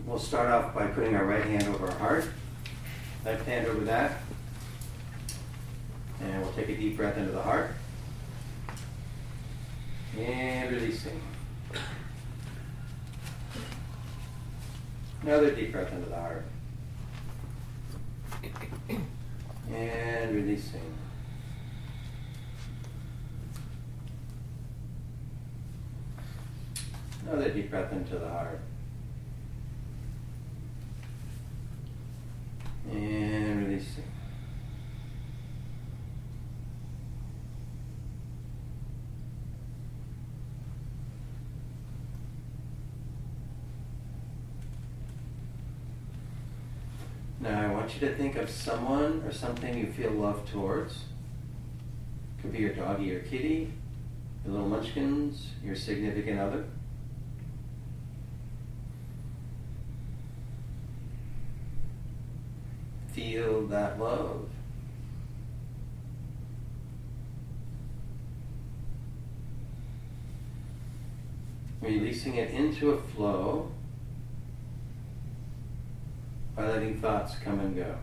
We'll start off by putting our right hand over our heart, left hand over that, and we'll take a deep breath into the heart, and releasing. Another deep breath into the heart, and releasing. Another deep breath into the heart. And releasing. Now I want you to think of someone or something you feel love towards. Could be your doggy or kitty, your little munchkins, your significant other. Feel that love. Releasing it into a flow by letting thoughts come and go.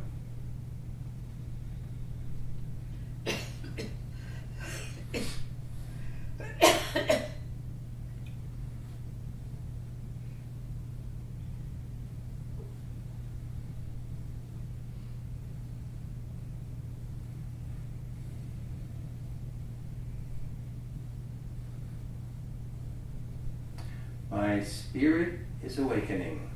My spirit is awakening.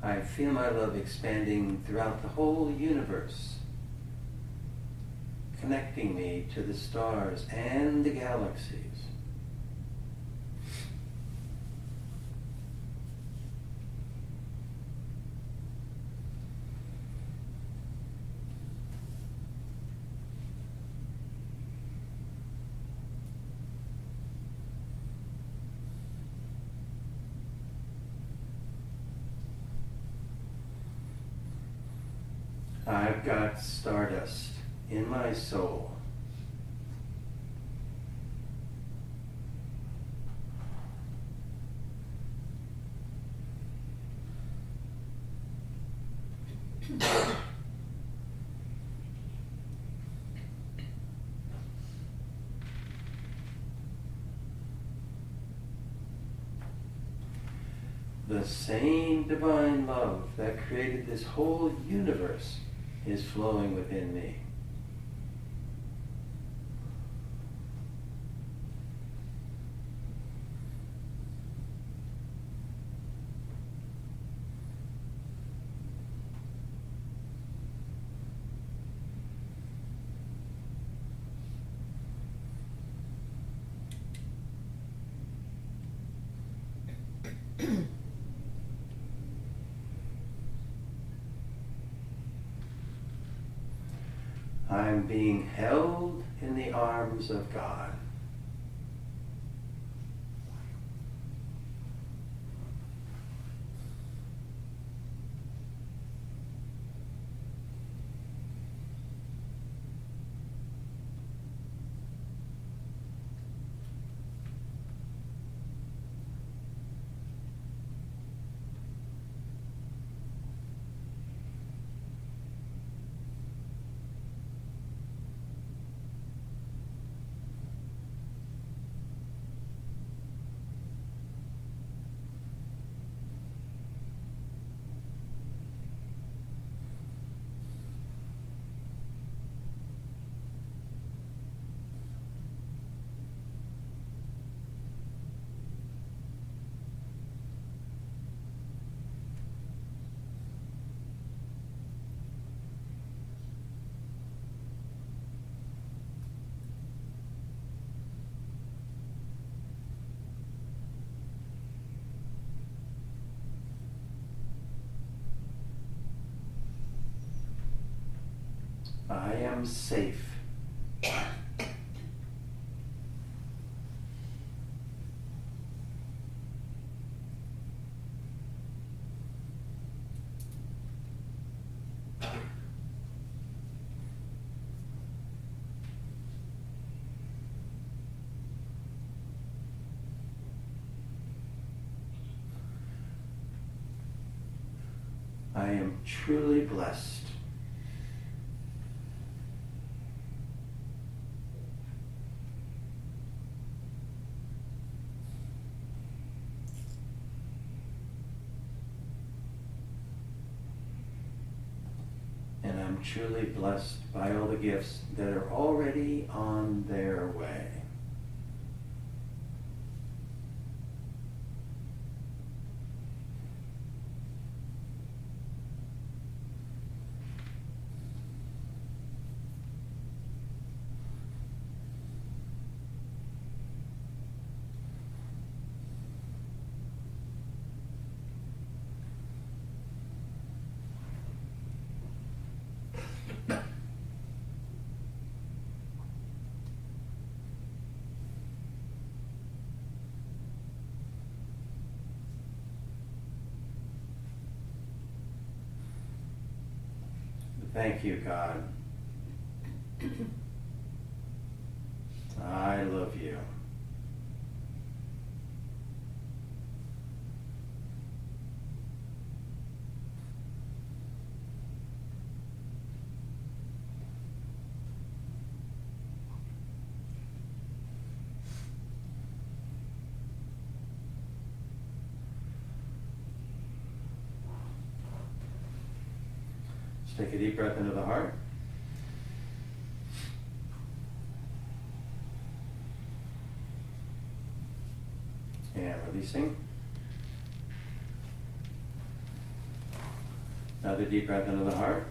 I feel my love expanding throughout the whole universe, connecting me to the stars and the galaxies. I've got stardust in my soul. The same divine love that created this whole universe is flowing within me. I'm being held in the arms of God. I am safe. truly blessed. And I'm truly blessed by all the gifts that are already on their way. Thank you, God. I love you. Take a deep breath into the heart. And releasing. Another deep breath into the heart.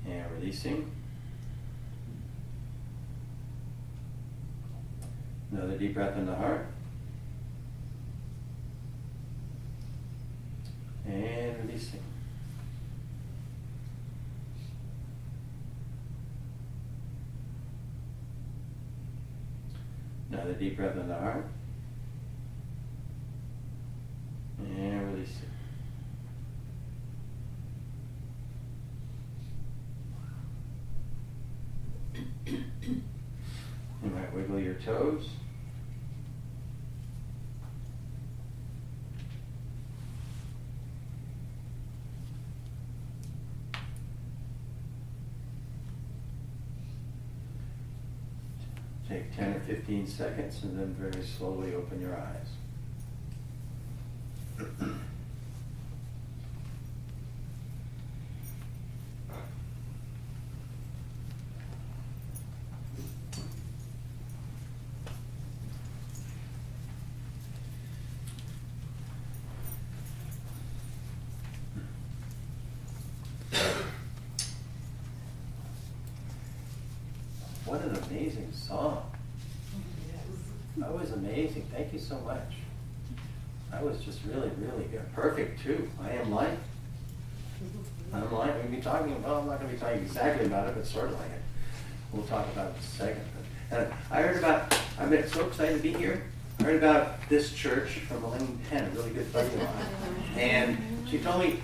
And releasing. Another deep breath into the heart. And releasing. Another deep breath in the heart. And releasing. You might wiggle your toes. Take 10 or 15 seconds and then very slowly open your eyes. What an amazing song. That was amazing. Thank you so much. That was just really, really good. Perfect, too. I am light. I'm light. We're going to be talking about, I'm not going to be talking exactly about it, but sort of like it. We'll talk about it in a second. And I heard about, I've been so excited to be here. I heard about this church from Elaine Penn, a really good buddy of mine. And she told me,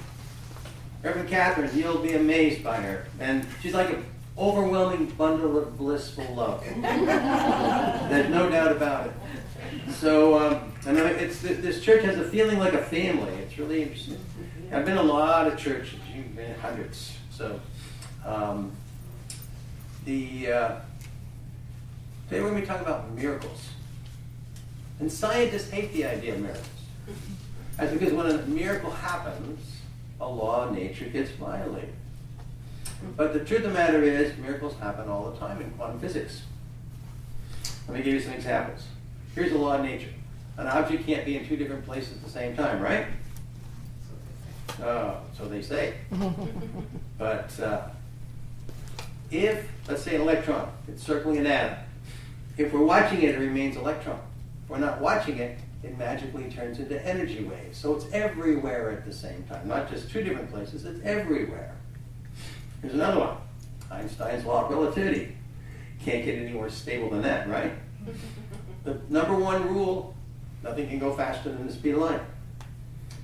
Reverend Catherine, you'll be amazed by her. And she's like an overwhelming bundle of blissful love. There's no doubt about it. So, and it's this church has a feeling like a family. It's really interesting. I've been in a lot of churches, you've been in hundreds. So, today we're going to be talking about miracles. And scientists hate the idea of miracles. That's because when a miracle happens, a law of nature gets violated. But the truth of the matter is, miracles happen all the time in quantum physics. Let me give you some examples. Here's a law of nature. An object can't be in two different places at the same time, right? Oh, so they say. But if, let's say an electron, it's circling an atom. If we're watching it, it remains electron. If we're not watching it, it magically turns into energy waves. So it's everywhere at the same time. Not just two different places, it's everywhere. Here's another one. Einstein's law of relativity. Can't get any more stable than that, right? The number one rule, nothing can go faster than the speed of light.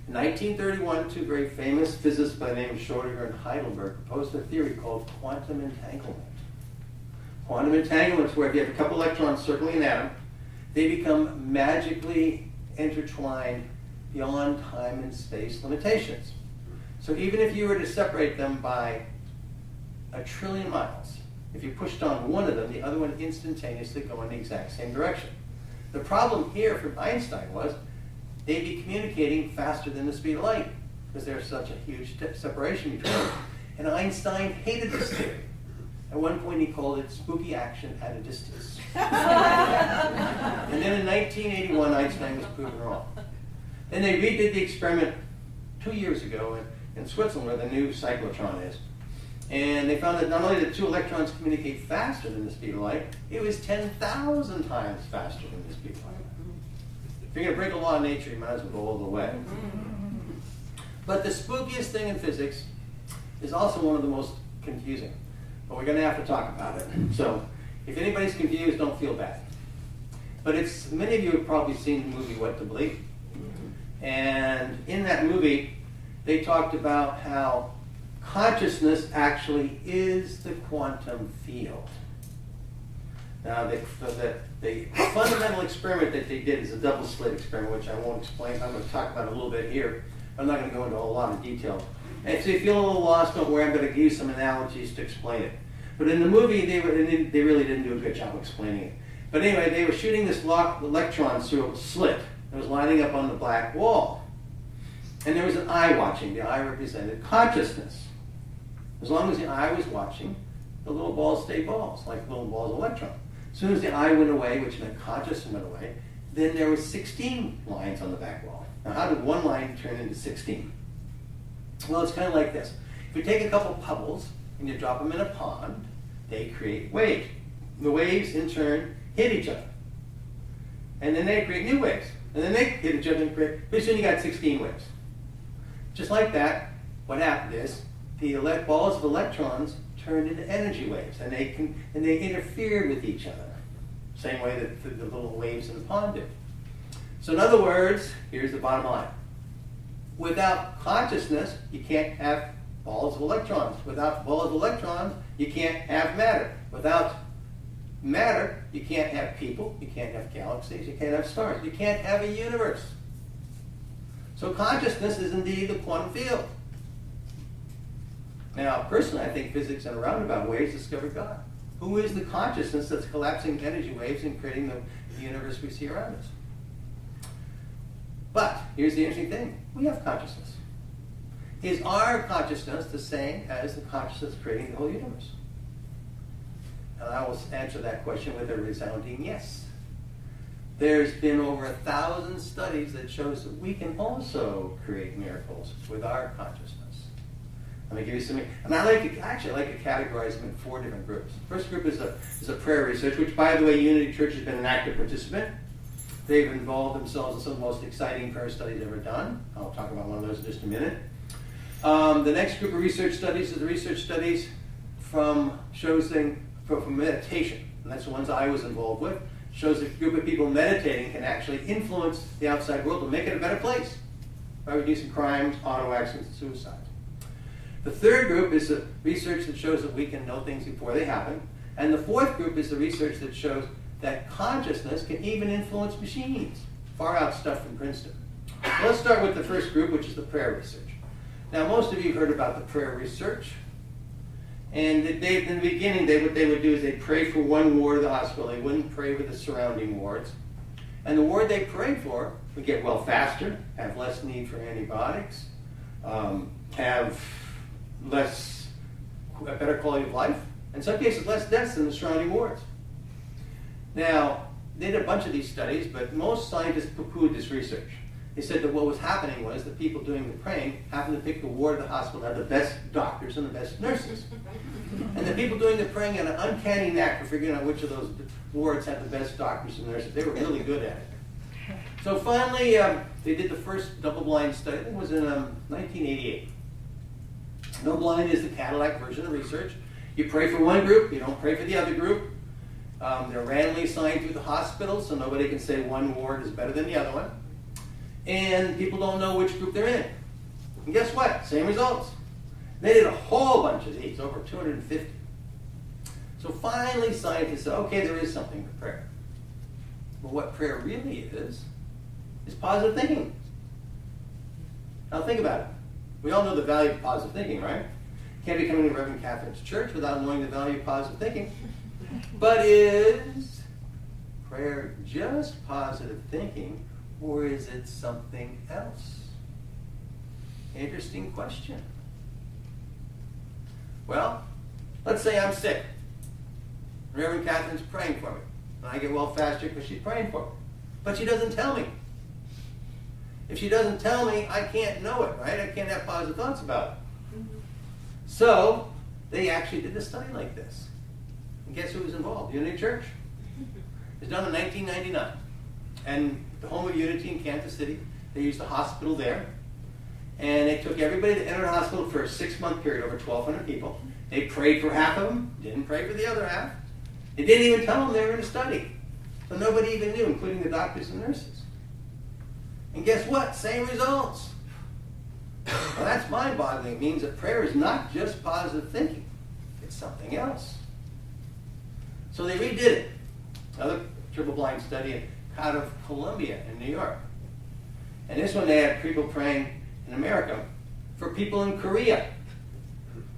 In 1931, two very famous physicists by the name of Schrödinger and Heidelberg proposed a theory called quantum entanglement. Quantum entanglement is where if you have a couple electrons circling an atom, they become magically intertwined beyond time and space limitations. So even if you were to separate them by 1 trillion miles, if you pushed on one of them, the other one instantaneously go in the exact same direction. The problem here for Einstein was they'd be communicating faster than the speed of light because there's such a huge separation between them. And Einstein hated this theory. At one point he called it spooky action at a distance. And then in 1981, Einstein was proven wrong. Then they redid the experiment 2 years ago in Switzerland, where the new cyclotron is. And they found that not only did 2 electrons communicate faster than the speed of light, it was 10,000 times faster than the speed of light. If you're going to break a law of nature, you might as well go all the way. But the spookiest thing in physics is also one of the most confusing. But we're going to have to talk about it. So if anybody's confused, don't feel bad. But many of you have probably seen the movie What to Believe. And in that movie, they talked about how consciousness actually is the quantum field. Now, the fundamental experiment that they did is a double slit experiment, which I won't explain. I'm going to talk about it a little bit here. I'm not going to go into a lot of detail. And if you feel a little lost, don't worry. I'm going to give you some analogies to explain it. But in the movie, they really didn't do a good job explaining it. But anyway, they were shooting this electron through a slit that was lining up on the black wall. And there was an eye watching. The eye represented consciousness. As long as the eye was watching, the little balls stayed balls, like little balls of electron. As soon as the eye went away, which meant consciousness went away, then there were 16 lines on the back wall. Now, how did one line turn into 16? Well, it's kind of like this. If you take a couple pebbles and you drop them in a pond, they create waves. The waves, in turn, hit each other. And then they create new waves. And then they hit each other and create, pretty soon you got 16 waves. Just like that, what happened is the balls of electrons turned into energy waves, and they interfered with each other, same way that the little waves in the pond did. So in other words, here's the bottom line. Without consciousness, you can't have balls of electrons. Without balls of electrons, you can't have matter. Without matter, you can't have people, you can't have galaxies, you can't have stars, you can't have a universe. So consciousness is indeed the quantum field. Now, personally, I think physics in roundabout ways discovered God. Who is the consciousness that's collapsing energy waves and creating the universe we see around us? But here's the interesting thing. We have consciousness. Is our consciousness the same as the consciousness creating the whole universe? And I will answer that question with a resounding yes. There's been over 1,000 studies that shows that we can also create miracles with our consciousness. Let me give you some, and I like to categorize them in 4 different groups. The first group is a prayer research, which, by the way, Unity Church has been an active participant. They've involved themselves in some of the most exciting prayer studies ever done. I'll talk about one of those in just a minute. The next group of research studies is the research studies from meditation, and that's the ones I was involved with. Shows that a group of people meditating can actually influence the outside world to make it a better place by reducing crimes, auto accidents, and suicide. The third group is the research that shows that we can know things before they happen. And the fourth group is the research that shows that consciousness can even influence machines. Far out stuff from Princeton. Let's start with the first group, which is the prayer research. Now, most of you have heard about the prayer research. And in the beginning, what they would do is they'd pray for one ward of the hospital. They wouldn't pray with the surrounding wards. And the ward they prayed for would get well faster, have less need for antibiotics, have a better quality of life, in some cases less deaths than the surrounding wards. Now, they did a bunch of these studies, but most scientists poo-pooed this research. They said that what was happening was the people doing the praying happened to pick the ward of the hospital that had the best doctors and the best nurses. And the people doing the praying had an uncanny knack for figuring out which of those wards had the best doctors and nurses. They were really good at it. So finally, they did the first double-blind study. I think it was in 1988. No blind is the Cadillac version of research. You pray for one group, you don't pray for the other group. They're randomly assigned through the hospital, so nobody can say one ward is better than the other one. And people don't know which group they're in. And guess what? Same results. They did a whole bunch of these, over 250. So finally, scientists said, okay, there is something to prayer. But what prayer really is is positive thinking. Now think about it. We all know the value of positive thinking, right? Can't be coming to Reverend Catherine's church without knowing the value of positive thinking. But is prayer just positive thinking, or is it something else? Interesting question. Well, let's say I'm sick. Reverend Catherine's praying for me. And I get well faster because she's praying for me. But she doesn't tell me. If she doesn't tell me, I can't know it, right? I can't have positive thoughts about it. So, they actually did a study like this. And guess who was involved? Unity Church. It was done in 1999. And the home of Unity in Kansas City, they used a hospital there. And they took everybody that entered the hospital for a 6-month period, over 1,200 people. They prayed for half of them, didn't pray for the other half. They didn't even tell them they were in a study. So nobody even knew, including the doctors and nurses. And guess what? Same results. Well, that's mind-boggling. It means that prayer is not just positive thinking. It's something else. So they redid it. Another triple-blind study out of Columbia in New York. And this one they had people praying in America for people in Korea.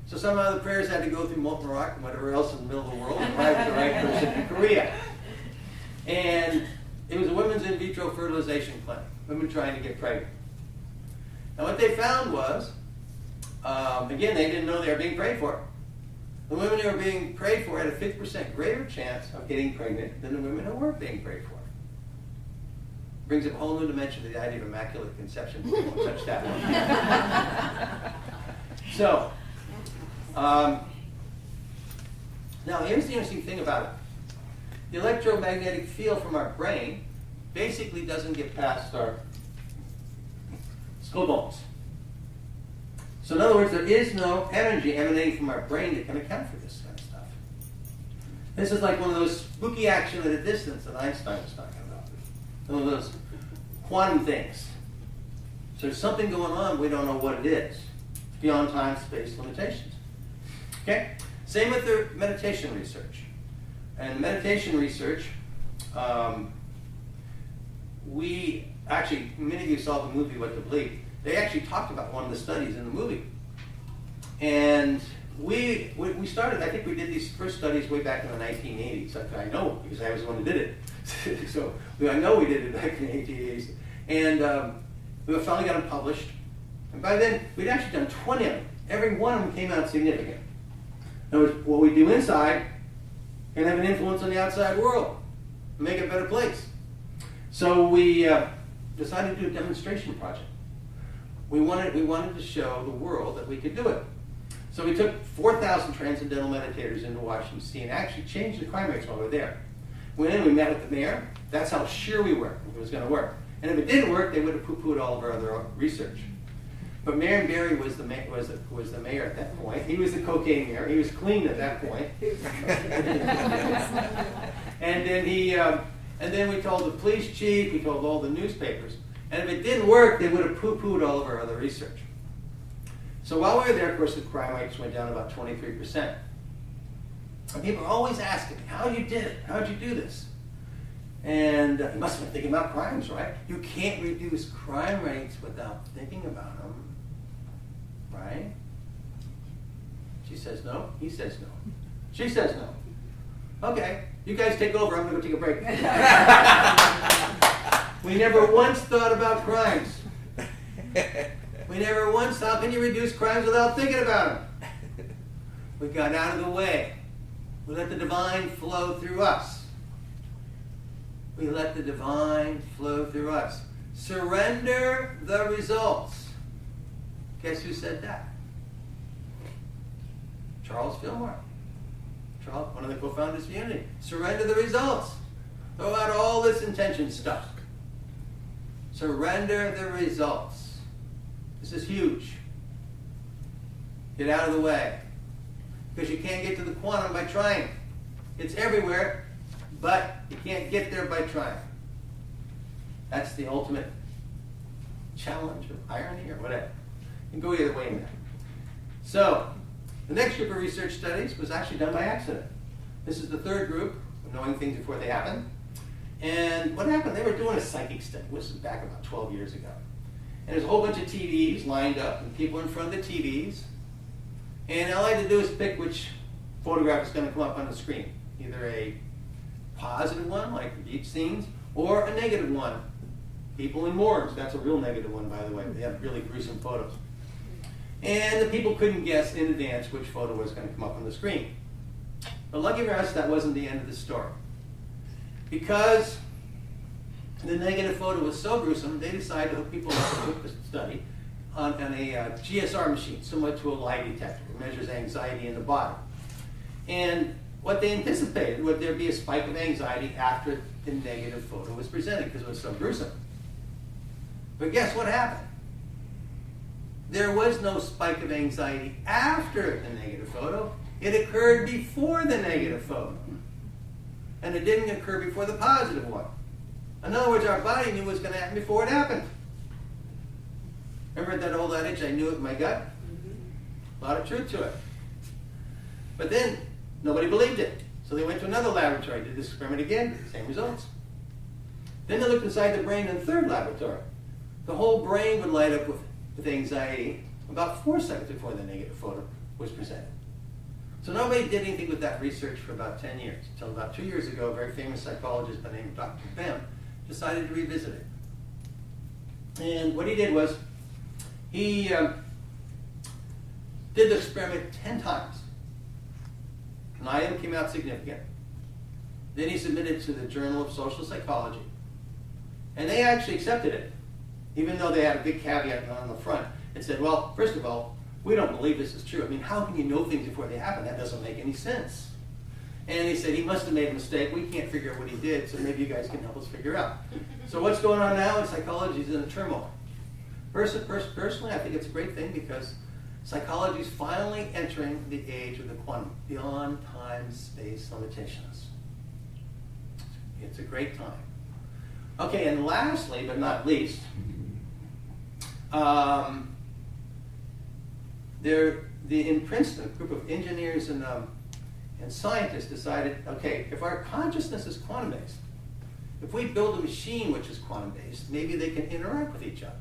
So somehow the prayers had to go through molten rock and whatever else in the middle of the world and pray for the right person in Korea. And it was a women's in vitro fertilization clinic. Women trying to get pregnant. And what they found was, again, they didn't know they were being prayed for. The women who were being prayed for had a 50% greater chance of getting pregnant than the women who weren't being prayed for. Brings up a whole new dimension to the idea of immaculate conception. We won't touch that one. So, now here's the interesting thing about it. The electromagnetic field from our brain basically doesn't get past our skull bones. So in other words, there is no energy emanating from our brain that can account for this kind of stuff. This is like one of those spooky action at a distance that Einstein was talking about. One of those quantum things. So there's something going on, we don't know what it is. It's beyond time, space limitations. Okay? Same with the meditation research. And meditation research, we actually, many of you saw the movie What to Believe. They actually talked about one of the studies in the movie. And we started, I think we did these first studies way back in the 1980s. I know, because I was the one who did it. So I know we did it back in the 1980s. And we finally got them published. And by then, we'd actually done 20 of them. Every one of them came out significant. In other words, what we do inside can have an influence on the outside world and make it a better place. So we decided to do a demonstration project. We wanted to show the world that we could do it. So we took 4,000 transcendental meditators into Washington, D.C. and actually changed the crime rates while we were there. We went in, we met with the mayor. That's how sure we were it was going to work. And if it didn't work, they would have poo-pooed all of our other research. But Mayor Barry was the mayor at that point. He was the cocaine mayor. He was clean at that point. And then we told the police chief, we told all the newspapers. And if it didn't work, they would have poo-pooed all of our other research. So while we were there, of course, the crime rates went down about 23%. And people are always asking me, how you did it? How'd you do this? And you must have been thinking about crimes, right? You can't reduce crime rates without thinking about them, right? She says no. He says no. She says no. Okay, you guys take over. I'm going to go take a break. We never once thought about crimes. We never once, how can you reduce crimes without thinking about them? We got out of the way. We let the divine flow through us. We let the divine flow through us. Surrender the results. Guess who said that? Charles Fillmore. Charles, one of the co-founders of Unity. Surrender the results. Throw out all this intention stuff. Surrender the results. This is huge. Get out of the way. Because you can't get to the quantum by trying. It's everywhere, but you can't get there by trying. That's the ultimate challenge or irony or whatever. You can go either way in that. So, the next group of research studies was actually done by accident. This is the third group, knowing things before they happen. And what happened, they were doing a psychic study. This was back about 12 years ago. And there's a whole bunch of TVs lined up, and people in front of the TVs. And all I had to do is pick which photograph is going to come up on the screen. Either a positive one, like the beach scenes, or a negative one. People in morgues. That's a real negative one, by the way. They have really gruesome photos. And the people couldn't guess in advance which photo was going to come up on the screen. But lucky for us, that wasn't the end of the story. Because the negative photo was so gruesome, they decided to hook people up who took the study on a GSR machine, similar to a lie detector. It measures anxiety in the body. And what they anticipated would there be a spike of anxiety after the negative photo was presented because it was so gruesome. But guess what happened? There was no spike of anxiety after the negative photo. It occurred before the negative photo. And it didn't occur before the positive one. In other words, our body knew what was going to happen before it happened. Remember that old adage, I knew it in my gut? A lot of truth to it. But then, nobody believed it. So they went to another laboratory, did this experiment again, same results. Then they looked inside the brain in the third laboratory. The whole brain would light up with anxiety about 4 seconds before the negative photo was presented. So nobody did anything with that research for about 10 years, until about 2 years ago, a very famous psychologist by the name of Dr. Bem decided to revisit it. And what he did was, he did the experiment 10 times. 9 of them came out significant. Then he submitted it to the Journal of Social Psychology. And they actually accepted it, even though they had a big caveat on the front. It said, well, first of all, we don't believe this is true. I mean, how can you know things before they happen? That doesn't make any sense. And he said he must have made a mistake. We can't figure out what he did, so maybe you guys can help us figure out. So what's going on now in psychology is in a turmoil. Personally, I think it's a great thing because psychology is finally entering the age of the quantum, beyond time, space limitations. It's a great time. Okay, and lastly, but not least, in Princeton, a group of engineers and scientists decided, okay, if our consciousness is quantum-based, if we build a machine which is quantum-based, maybe they can interact with each other.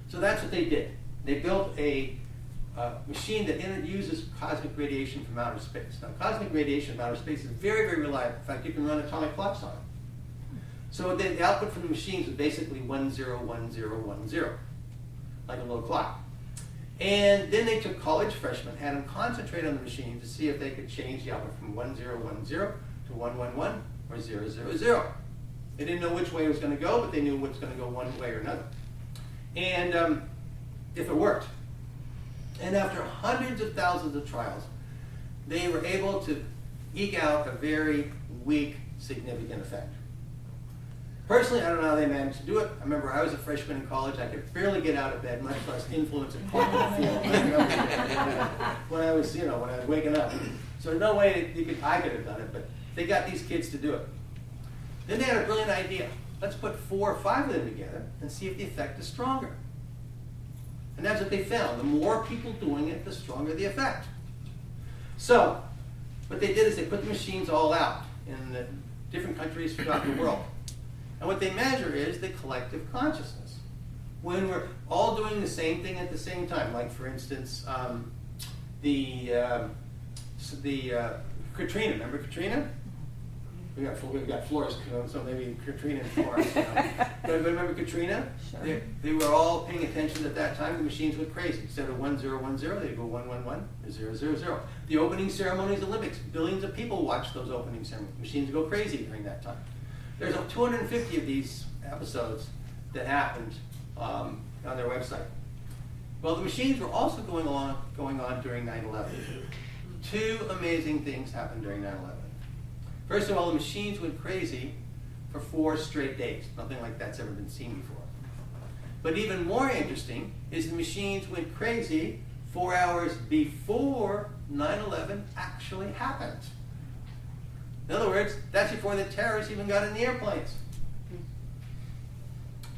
So that's what they did. They built a machine that uses cosmic radiation from outer space. Now, cosmic radiation from outer space is very, very reliable. In fact, you can run atomic clocks on it. So the output from the machines was basically 101010, like a little clock. And then they took college freshmen, had them concentrate on the machine to see if they could change the output from 1010 to 111 or 000. They didn't know which way it was going to go, but they knew it was going to go one way or another. And if it worked. And after hundreds of thousands of trials, they were able to eke out a very weak, significant effect. Personally, I don't know how they managed to do it. I remember I was a freshman in college. I could barely get out of bed, much less influence a quantum field when I was waking up. So no way I could have done it, but they got these kids to do it. Then they had a brilliant idea. Let's put 4 or 5 of them together and see if the effect is stronger. And that's what they found. The more people doing it, the stronger the effect. So what they did is they put the machines all out in the different countries throughout the world. And what they measure is the collective consciousness. When we're all doing the same thing at the same time, like for instance, Katrina, remember Katrina? We got Flores, so maybe Katrina and Flores. But remember Katrina? Sure. They were all paying attention at that time. The machines went crazy. Instead of 1010, they'd go 111 or 000. The opening ceremonies, Olympics, billions of people watched those opening ceremonies. Machines go crazy during that time. There's 250 of these episodes that happened on their website. Well, the machines were also going on during 9/11. 2 amazing things happened during 9/11. First of all, the machines went crazy for 4 straight days. Nothing like that's ever been seen before. But even more interesting is the machines went crazy 4 hours before 9/11 actually happened. In other words, that's before the terrorists even got in the airplanes.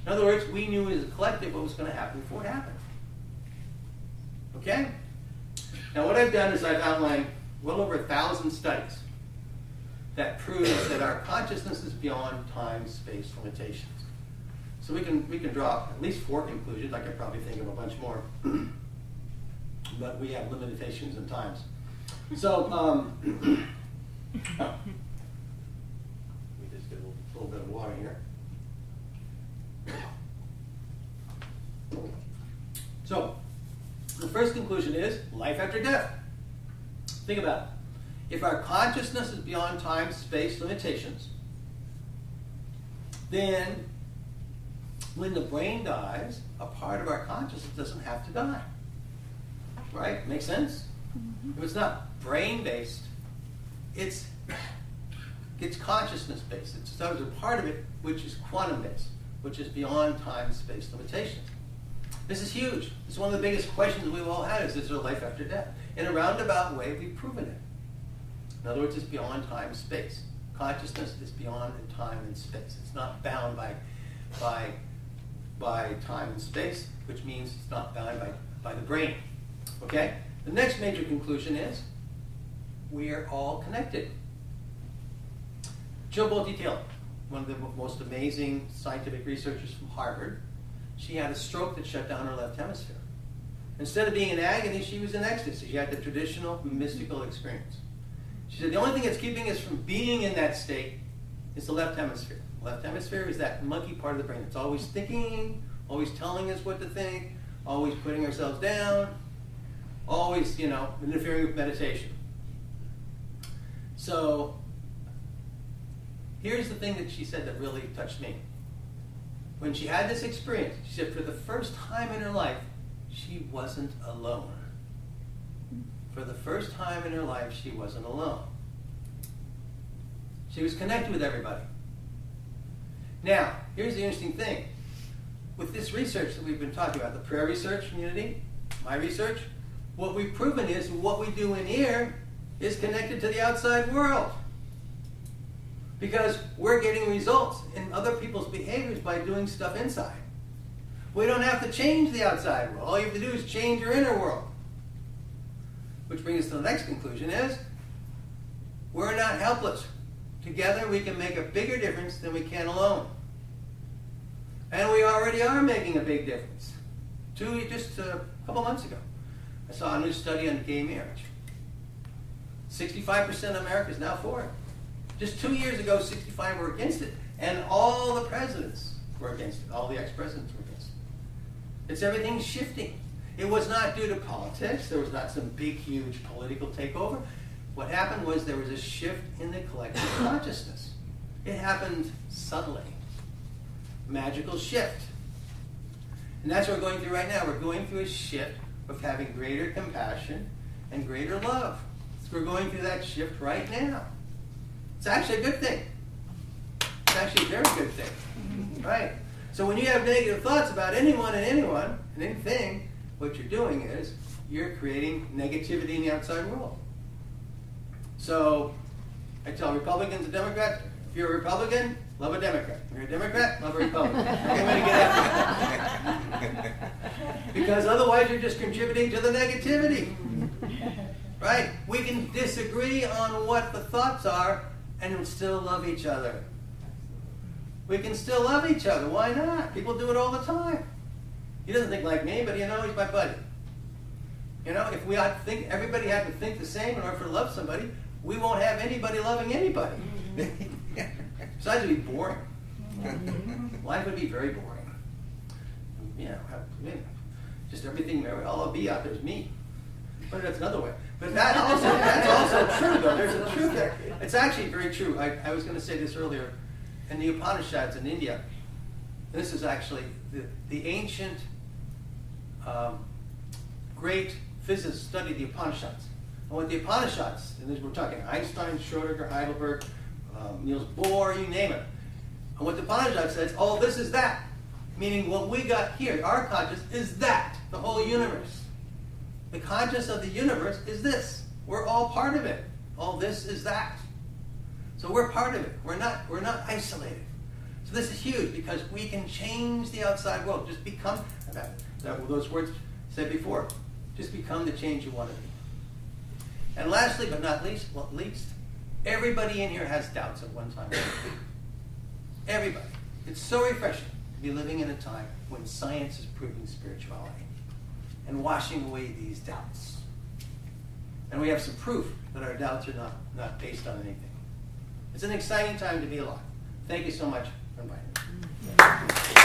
In other words, we knew as a collective what was going to happen before it happened. Okay? Now what I've done is I've outlined well over 1,000 studies that proves that our consciousness is beyond time, space limitations. So we can draw at least 4 conclusions. I could probably think of a bunch more, but we have limitations in times. So let me just get a little bit of water here. So the first conclusion is life after death. Think about it. If our consciousness is beyond time, space limitations, then when the brain dies, a part of our consciousness doesn't have to die. Right? Makes sense? If it's not brain-based, it's consciousness-based. It's a part of it which is quantum-based, which is beyond time, space limitations. This is huge. It's one of the biggest questions we've all had is there life after death? In a roundabout way, we've proven it. In other words, it's beyond time and space. Consciousness is beyond time and space. It's not bound by time and space, which means it's not bound by the brain. Okay? The next major conclusion is we are all connected. Jill Bolte-Taylor, one of the most amazing scientific researchers from Harvard, she had a stroke that shut down her left hemisphere. Instead of being in agony, she was in ecstasy. She had the traditional mystical experience. She said the only thing that's keeping us from being in that state is the left hemisphere. The left hemisphere is that monkey part of the brain. It's always thinking, always telling us what to think, always putting ourselves down, always, interfering with meditation. So here's the thing that she said that really touched me. When she had this experience, she said for the first time in her life, she wasn't alone. For the first time in her life, she wasn't alone. She was connected with everybody. Now, here's the interesting thing. With this research that we've been talking about, the prayer research community, my research, what we've proven is what we do in here is connected to the outside world. Because we're getting results in other people's behaviors by doing stuff inside. We don't have to change the outside world. All you have to do is change your inner world. Which brings us to the next conclusion is, we're not helpless. Together we can make a bigger difference than we can alone. And we already are making a big difference. Just a couple months ago, I saw a new study on gay marriage. 65% of America is now for it. Just 2 years ago, 65 were against it. And all the presidents were against it. All the ex-presidents were against it. It's everything shifting. It was not due to politics. There was not some big, huge political takeover. What happened was there was a shift in the collective consciousness. It happened subtly. Magical shift. And that's what we're going through right now. We're going through a shift of having greater compassion and greater love. So we're going through that shift right now. It's actually a good thing. It's actually a very good thing. Right? So when you have negative thoughts about anyone and anything, what you're doing is you're creating negativity in the outside world. So I tell Republicans and Democrats, if you're a Republican, love a Democrat. If you're a Democrat, love a Republican. Okay, way to get after it. Because otherwise you're just contributing to the negativity. Right? We can disagree on what the thoughts are and still love each other. We can still love each other. Why not? People do it all the time. He doesn't think like me, but he's my buddy. If we had to think, everybody had to think the same in order to love somebody, we won't have anybody loving anybody. Besides, it'd be boring. Life would be very boring. Just everything, all I'll be out there is me. But that's another way. But that's also true, though. There's a truth there. It's actually very true. I was going to say this earlier. In the Upanishads in India, this is actually the ancient great physicists studied the Upanishads. And what the Upanishads, and we're talking Einstein, Schrödinger, Heidelberg, Niels Bohr, you name it. And what the Upanishad says, oh, this is that. Meaning what we got here, our consciousness, is that, the whole universe. The consciousness of the universe is this. We're all part of it. All this is that. So we're part of it. We're not isolated. So this is huge because we can change the outside world. Just become, those words said before, just become the change you want to be. And lastly, but not least, Everybody in here has doubts at one time or another. Everybody. It's so refreshing to be living in a time when science is proving spirituality and washing away these doubts. And we have some proof that our doubts are not based on anything. It's an exciting time to be alive. Thank you so much for inviting me.